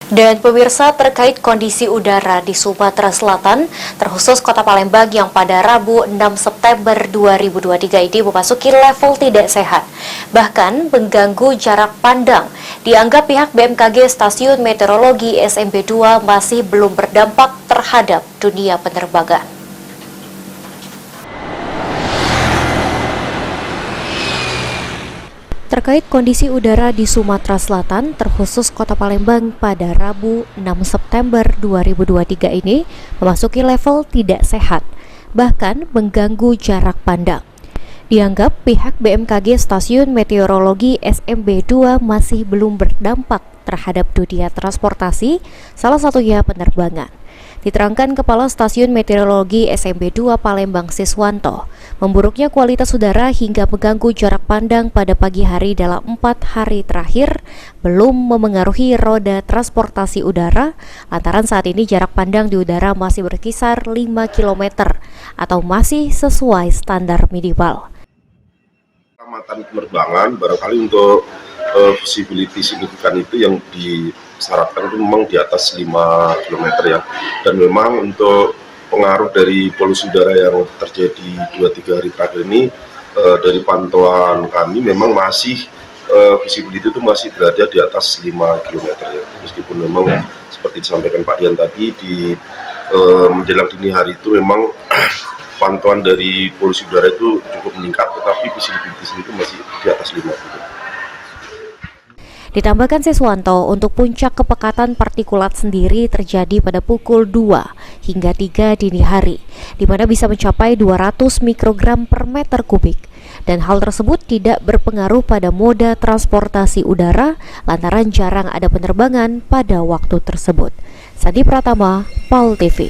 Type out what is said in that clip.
Dan pemirsa, terkait kondisi udara di Sumatera Selatan, terkhusus Kota Palembang yang pada Rabu 6 September 2023 ini memasuki level tidak sehat. Bahkan mengganggu jarak pandang. Dianggap pihak BMKG Stasiun Meteorologi SMB 2 masih belum berdampak terhadap dunia penerbangan. Terkait kondisi udara di Sumatera Selatan, terkhusus Kota Palembang pada Rabu 6 September 2023 ini memasuki level tidak sehat, bahkan mengganggu jarak pandang. Dianggap pihak BMKG Stasiun Meteorologi SMB 2 masih belum berdampak terhadap dunia transportasi, salah satunya penerbangan. Diterangkan Kepala Stasiun Meteorologi SMB 2 Palembang Siswanto, memburuknya kualitas udara hingga mengganggu jarak pandang pada pagi hari dalam 4 hari terakhir belum memengaruhi roda transportasi udara, lantaran saat ini jarak pandang di udara masih berkisar 5 km atau masih sesuai standar minimal. Pengamatan penerbangan barangkali untuk visibility signifikan itu yang disyaratkan itu memang di atas 5 km ya, dan memang untuk pengaruh dari polusi udara yang terjadi 2-3 hari terakhir ini dari pantauan kami memang masih visibility itu masih berada di atas 5 km ya, meskipun memang seperti disampaikan Pak Dian tadi di menjelang dini hari itu memang pantauan dari polusi udara itu cukup meningkat, tetapi visibility itu masih di atas 5 km. Ditambahkan Siswanto, untuk puncak kepekatan partikulat sendiri terjadi pada pukul 2 hingga 3 dini hari, di mana bisa mencapai 200 mikrogram per meter kubik. Dan hal tersebut tidak berpengaruh pada moda transportasi udara lantaran jarang ada penerbangan pada waktu tersebut. Sandi Pratama, PAL TV.